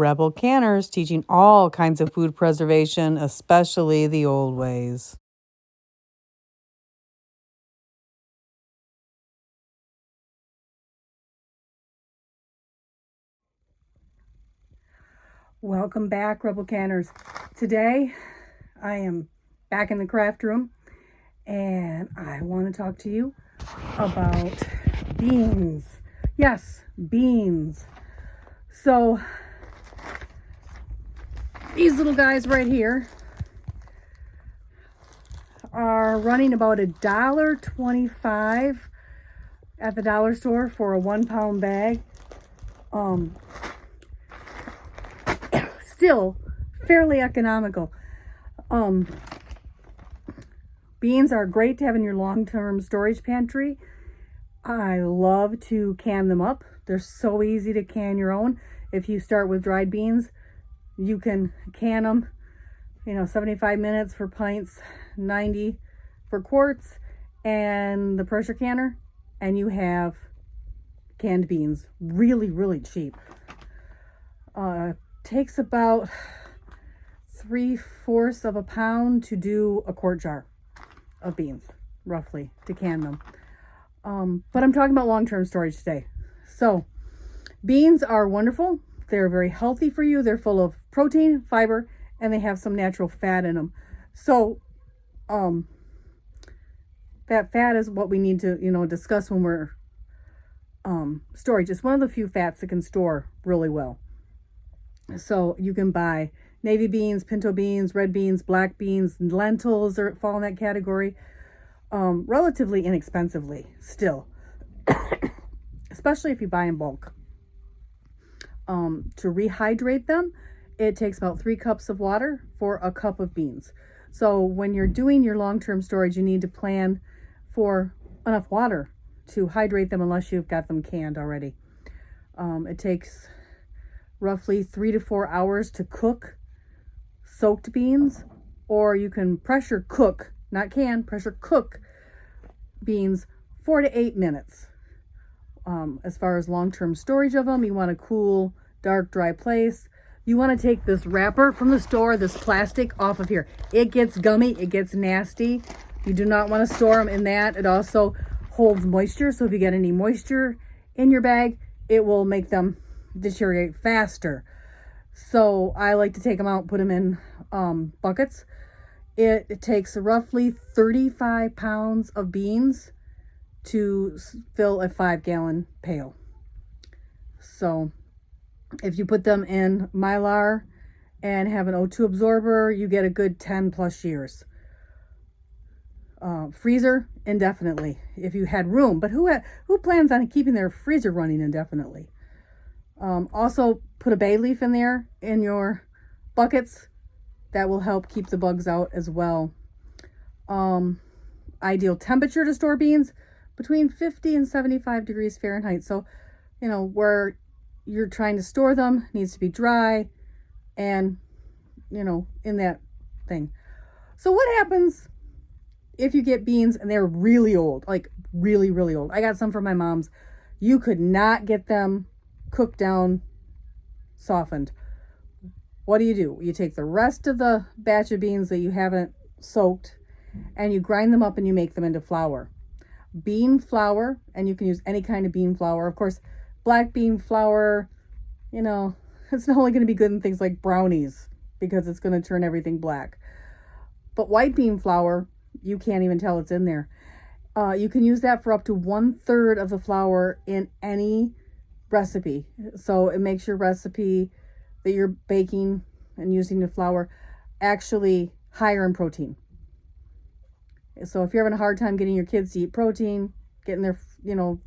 Rebel Canners, teaching all kinds of food preservation, especially the old ways. Welcome back, Rebel Canners. Today, I am back in the craft room, and I want to talk to you about beans. Yes, beans. So, these little guys right here are running about $1.25 at the dollar store for a 1 pound bag. Still fairly economical. Beans are great to have in your long-term storage pantry. I love to can them up. They're so easy to can your own. If you start with dried beans, you can can them, 75 minutes for pints, 90 for quarts, and the pressure canner, and you have canned beans. Really, really cheap. Takes about 3/4 of a pound to do a quart jar of beans, roughly, to can them. But I'm talking about long-term storage today. So beans are wonderful. They're very healthy for you. They're full of protein, fiber, and they have some natural fat in them. So that fat is what we need to, discuss when we're storage. It's one of the few fats that can store really well. So you can buy navy beans, pinto beans, red beans, black beans, lentils fall in that category, relatively inexpensively still, especially if you buy in bulk. To rehydrate them, it takes about 3 cups of water for a cup of beans. So when you're doing your long-term storage, you need to plan for enough water to hydrate them unless you've got them canned already. It takes roughly 3 to 4 hours to cook soaked beans, or you can pressure cook, not can, pressure cook beans 4 to 8 minutes. As far as long-term storage of them, you want a cool, dark, dry place. You want to take this wrapper from the store, this plastic, off of here. It gets gummy, it gets nasty. You do not want to store them in that. It also holds moisture, so if you get any moisture in your bag, it will make them deteriorate faster. So I like to take them out, put them in buckets. It takes roughly 35 pounds of beans to fill a 5-gallon pail. So if you put them in Mylar and have an O2 absorber, you get a good 10 plus years. Freezer indefinitely if you had room, but who plans on keeping their freezer running indefinitely? Also put a bay leaf in there in your buckets. That will help keep the bugs out as well. Ideal temperature to store beans, between 50 and 75 degrees Fahrenheit. So, where you're trying to store them needs to be dry and, in that thing. So what happens if you get beans and they're really old, like really, really old? I got some from my mom's. You could not get them cooked down, softened. What do? You take the rest of the batch of beans that you haven't soaked and you grind them up and you make them into flour. Bean flour, and you can use any kind of bean flour. Of course, black bean flour, it's not only going to be good in things like brownies because it's going to turn everything black. But white bean flour, you can't even tell it's in there. You can use that for up to 1/3 of the flour in any recipe. So it makes your recipe that you're baking and using the flour actually higher in protein. So if you're having a hard time getting your kids to eat protein, getting their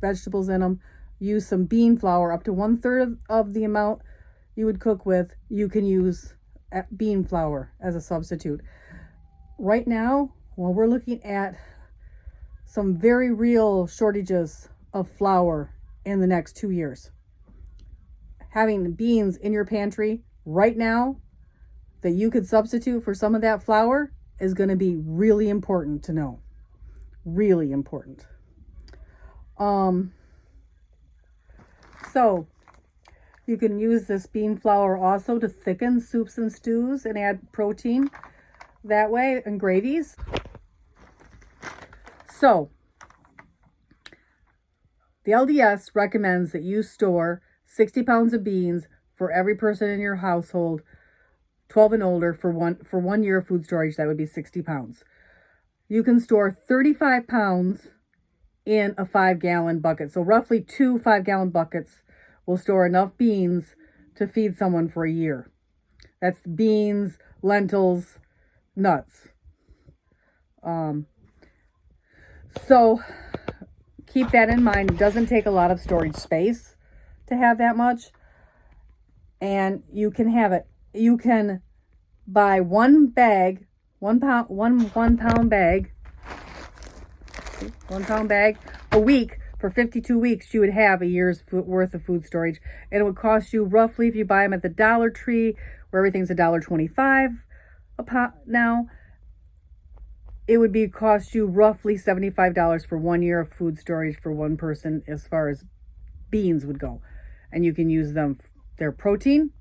vegetables in them, use some bean flour. Up to 1/3 of the amount you would cook with, you can use bean flour as a substitute. Right now, we're looking at some very real shortages of flour in the next 2 years. Having beans in your pantry right now that you could substitute for some of that flour is going to be really important to know. Really important. So You can use this bean flour also to thicken soups and stews and add protein that way, and gravies. So, the LDS recommends that you store 60 pounds of beans for every person in your household, 12 and older, for 1 year of food storage. That would be 60 pounds. You can store 35 pounds in a 5-gallon bucket. So roughly 2 5-gallon buckets will store enough beans to feed someone for a year. That's beans, lentils, nuts. So keep that in mind. It doesn't take a lot of storage space to have that much. And you can have it. You can buy one bag, 1 pound, one pound bag, 1 pound bag a week. For 52 weeks, you would have a year's worth of food storage. And it would cost you roughly, if you buy them at the Dollar Tree, where everything's $1.25 a pound now, it would cost you roughly $75 for 1 year of food storage for one person as far as beans would go. And you can use them, their protein.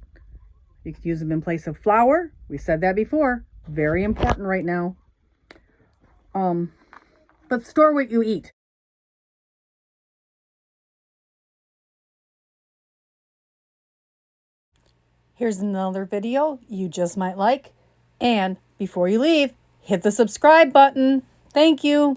You can use them in place of flour. We said that before. Very important right now. But store what you eat. Here's another video you just might like. And before you leave, hit the subscribe button. Thank you.